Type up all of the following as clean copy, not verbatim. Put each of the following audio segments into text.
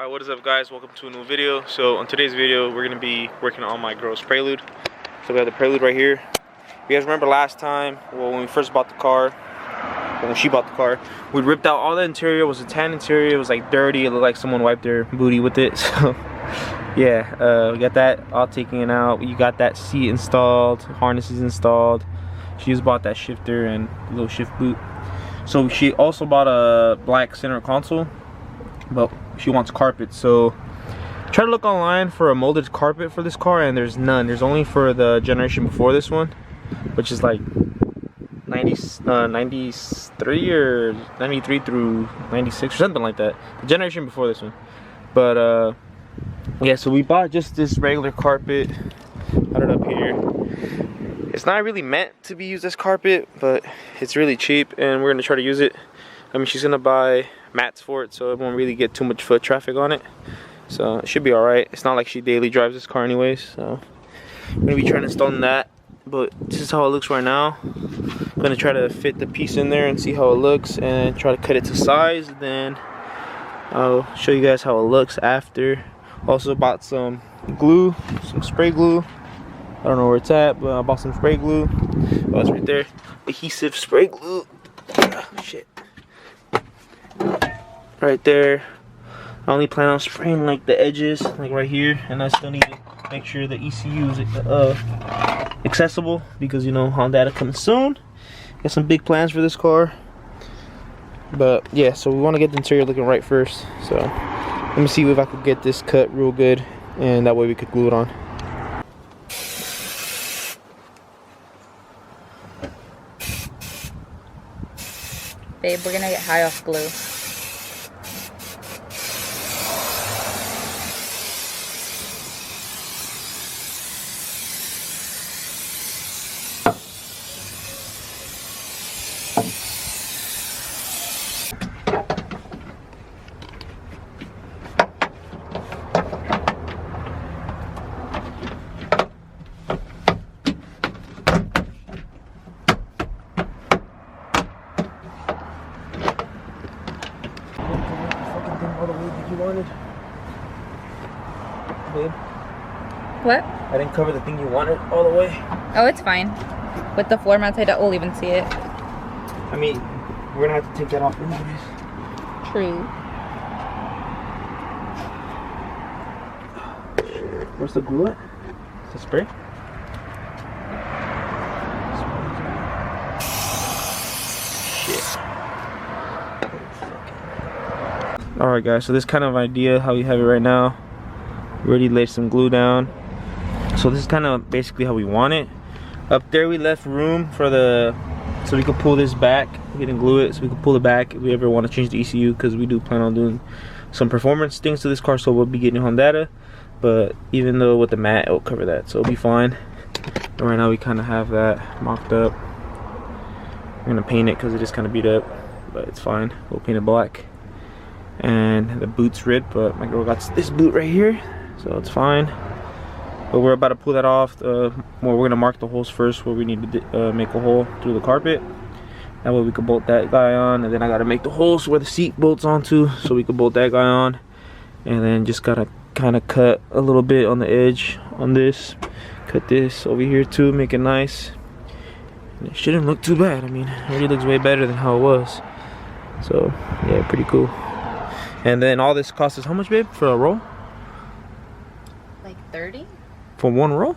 Alright, what is up guys? Welcome to a new video. So on today's video we're going to be working on my girl's Prelude. So we have the Prelude right here. You guys remember last time, well, when we first bought the car, when she bought the car, we ripped out all the interior. It was a tan interior. It was like dirty. It looked like someone wiped their booty with it. So yeah, we got that all taken out. You got that seat installed, harnesses installed. She just bought that shifter and a little shift boot. So she also bought a black center console, but she wants carpet. So try to look online for a molded carpet for this car, and there's none. There's only for the generation before this one, which is like 93 or 93 through 96 or something like that. The generation before this one. But yeah, so we bought just this regular carpet. Got it up here. It's not really meant to be used as carpet, but it's really cheap and we're gonna try to use it. I mean, she's gonna buy mats for it, so it won't really get too much foot traffic on it. So it should be alright. It's not like she daily drives this car anyways, so I'm gonna be trying to install that. But this is how it looks right now. I'm gonna try to fit the piece in there and see how it looks and try to cut it to size. Then I'll show you guys how it looks after. Also bought some glue, some spray glue. I don't know where it's at, but I bought some spray glue. Oh, it's right there. Adhesive spray glue. Oh, shit. Right there. I only plan on spraying like the edges, like right here, and I still need to make sure the ECU is accessible because, you know, Honda coming soon. Got some big plans for this car. But yeah, so we want to get the interior looking right first. So let me see if I could get this cut real good, and that way we could glue it on. Babe, we're gonna get high off glue. You wanted, babe? What? I didn't cover the thing you wanted all the way. Oh, it's fine. With the floor mats, I doubt we'll even see it. I mean, we're gonna have to take that off anyways. True. Where's the glue at? Is the spray? Shit. Alright guys, so this kind of idea how we have it right now. We already laid some glue down. So this is kind of basically how we want it. Up there we left room for the, so we could pull this back. We didn't glue it, so we could pull it back if we ever want to change the ECU, because we do plan on doing some performance things to this car, so we'll be getting Honda. But even though with the mat, it'll cover that, so it'll be fine. And right now we kind of have that mocked up. We're gonna paint it because it is kind of beat up, but it's fine. We'll paint it black. And the boot's ripped, but my girl got this boot right here, so it's fine. But we're about to pull that off. Well, we're gonna mark the holes first where we need to make a hole through the carpet. That way we can bolt that guy on, and then I gotta make the holes where the seat bolts onto, so we can bolt that guy on. And then just gotta kind of cut a little bit on the edge on this. Cut this over here too, make it nice. And it shouldn't look too bad. I mean, it already looks way better than how it was. So yeah, pretty cool. And then all this cost us how much, babe, for a roll? Like 30? For one roll?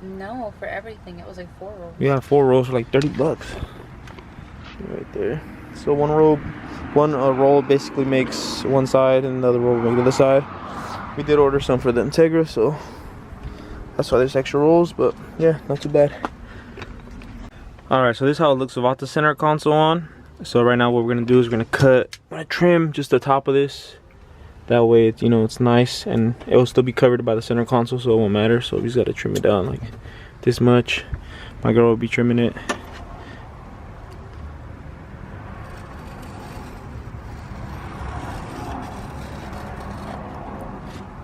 No, for everything. It was like 4 rolls. Yeah, 4 rolls for like 30 bucks. Right there. So one roll basically makes one side, and another roll will make the other side. We did order some for the Integra, so that's why there's extra rolls, but yeah, not too bad. Alright, so this is how it looks without the center console on. So right now what we're gonna do is we're gonna trim just the top of this. That way it's, you know, it's nice, and it will still be covered by the center console, so it won't matter. So we just gotta trim it down like this much. My girl will be trimming it.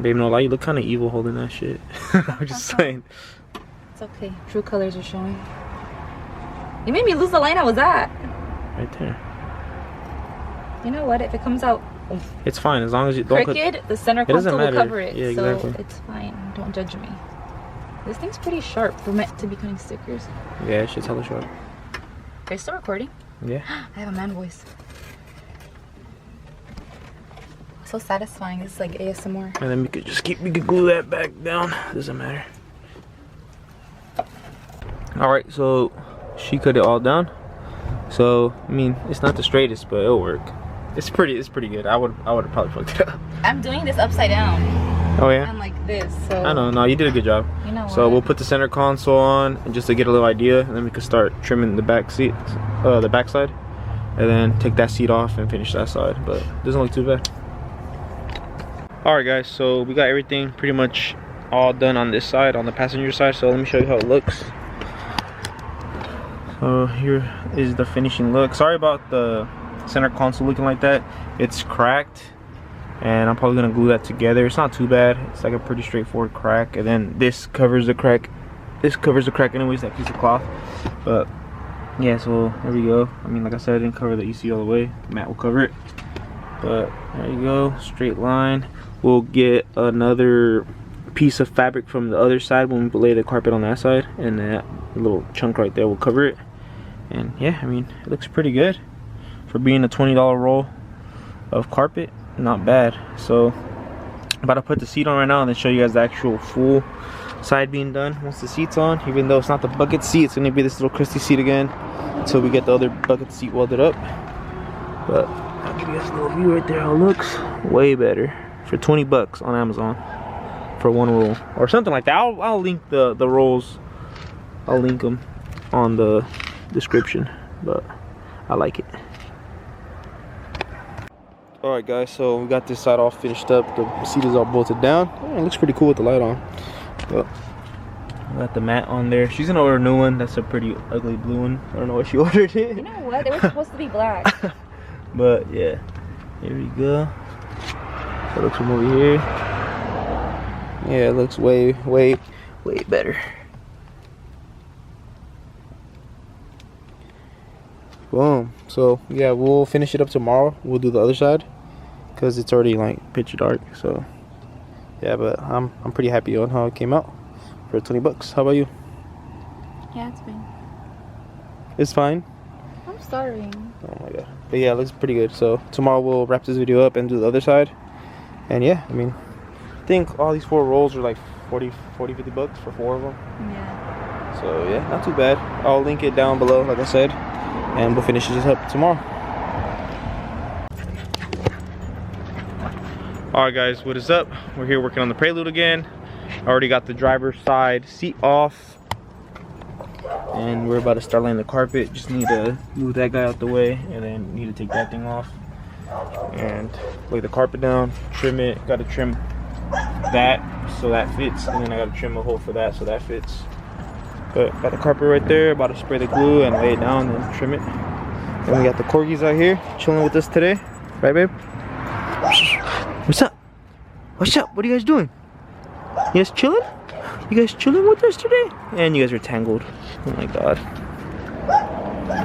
Babe, no lie, you look kind of evil holding that shit. I'm just saying. It's okay. True colors are showing. You made me lose the line I was at. Right there. You know what? If it comes out It's fine as long as you don't crooked. The center doesn't console will matter. cover it, Yeah, so exactly. it's fine. Don't judge me. This thing's pretty sharp for meant to be cutting stickers. Yeah, it should tell the short. Are you still recording? Yeah. I have a man voice. So satisfying. This is like ASMR. And then we could glue that back down. Doesn't matter. All right, so she cut it all down. So I mean, it's not the straightest, but it'll work. It's pretty good. I would have probably fucked it up. I'm doing this upside down. Oh yeah. I'm like this, so. I know. No, you did a good job. You know So what? we'll put the center console on, and just to get a little idea, and then we can start trimming the back seat, the back side, and then take that seat off and finish that side. But it doesn't look too bad. All right, guys. So we got everything pretty much all done on this side, on the passenger side. So let me show you how it looks. So here is the finishing look. Sorry about the center console looking like that. It's cracked, and I'm probably gonna glue that together. It's not too bad. It's like a pretty straightforward crack, and then this covers the crack. This covers the crack anyways, that piece of cloth. But yeah, so there we go. I mean, like I said, I didn't cover the ECU all the way. The mat will cover it. But there you go, straight line. We'll get another piece of fabric from the other side when we lay the carpet on that side, and that little chunk right there will cover it. And yeah, I mean, it looks pretty good for being a $20 roll of carpet. Not bad. So I'm about to put the seat on right now and then show you guys the actual full side being done once the seat's on. Even though it's not the bucket seat, it's gonna be this little Christie seat again until we get the other bucket seat welded up. But I'll give you guys a little view right there how it looks. Way better for 20 bucks on Amazon for one roll or something like that. I'll link the rolls. I'll link them on the description, but I like it. All right, guys, so we got this side all finished up. The seat is all bolted down. Yeah, it looks pretty cool with the light on. But we got the mat on there. She's gonna order a new one. That's a pretty ugly blue one. I don't know why she ordered it. You know what? They were supposed to be black. But yeah, here we go. So it looks from over here. Yeah, it looks way better. Boom. So yeah, we'll finish it up tomorrow. We'll do the other side because it's already like pitch dark. So yeah, but I'm pretty happy on how it came out for 20 bucks. How about you? Yeah, it's fine. It's fine. I'm starving. Oh my god. But yeah, it looks pretty good. So tomorrow we'll wrap this video up and do the other side. And yeah, I mean, I think all these 4 rolls are like 50 bucks for 4 of them. Yeah. So yeah, not too bad. I'll link it down below, like I said, and we'll finish this up tomorrow. Alright guys, what is up? We're here working on the Prelude again. I already got the driver's side seat off, and we're about to start laying the carpet. Just need to move that guy out the way, and then need to take that thing off and lay the carpet down, trim it. Got to trim that so that fits, and then I got to trim a hole for that so that fits. But got the carpet right there, about to spray the glue and lay it down and trim it. Then we got the corgis out here chilling with us today, right babe? What's up? What's up? What are you guys doing? You guys chilling? You guys chilling with us today? And you guys are tangled. Oh my god.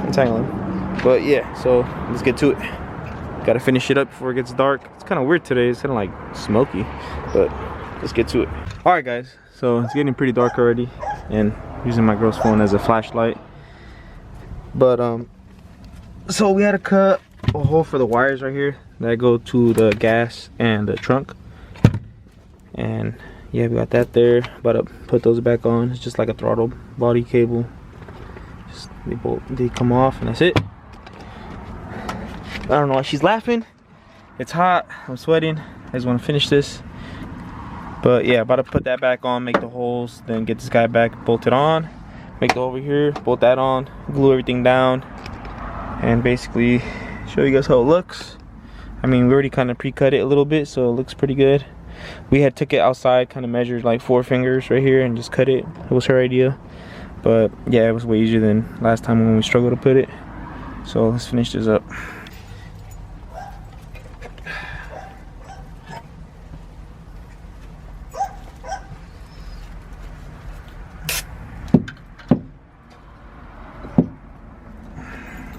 Entangling. But yeah, so let's get to it. Gotta finish it up before it gets dark. It's kind of weird today. It's kind of like smoky, but let's get to it. All right, guys. So it's getting pretty dark already, and using my girl's phone as a flashlight. But so we had to cut a hole for the wires right here that go to the gas and the trunk. And yeah, we got that there. About to put those back on. It's just like a throttle body cable. Just they come off, and that's it. I don't know why she's laughing. It's hot. I'm sweating. I just want to finish this. But yeah, about to put that back on, make the holes, then get this guy back bolted on, make the over here, bolt that on, glue everything down, and basically show you guys how it looks. I mean, we already kind of pre-cut it a little bit, so it looks pretty good. We had took it outside, kind of measured like 4 fingers right here and just cut it. It was her idea. But yeah, it was way easier than last time when we struggled to put it. So let's finish this up.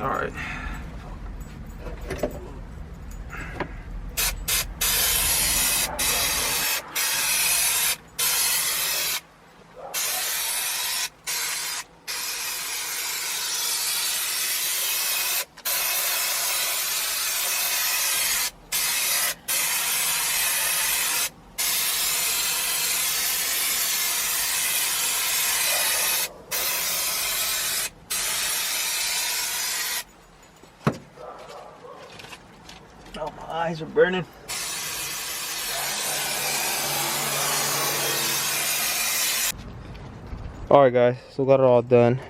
All right. eyes are burning. Alright guys, so got it all done.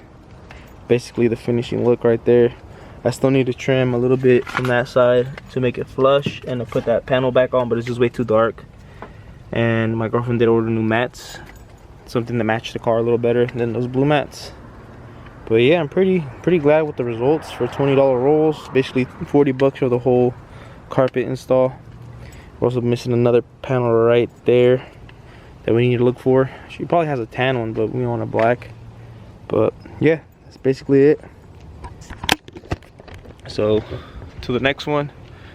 Basically the finishing look right there. I still need to trim a little bit from that side to make it flush and to put that panel back on, but it's just way too dark. And my girlfriend did order new mats, something to match the car a little better than those blue mats. But yeah, I'm pretty glad with the results for $20 rolls. Basically 40 bucks for the whole carpet install. We're also missing another panel right there that we need to look for. She probably has a tan one, but we want a black. But yeah, that's basically it. So to the next one,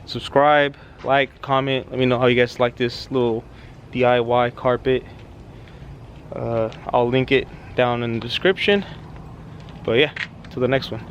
subscribe, like, comment, let me know how you guys like this little DIY carpet. I'll link it down in the description. But yeah, to the next one.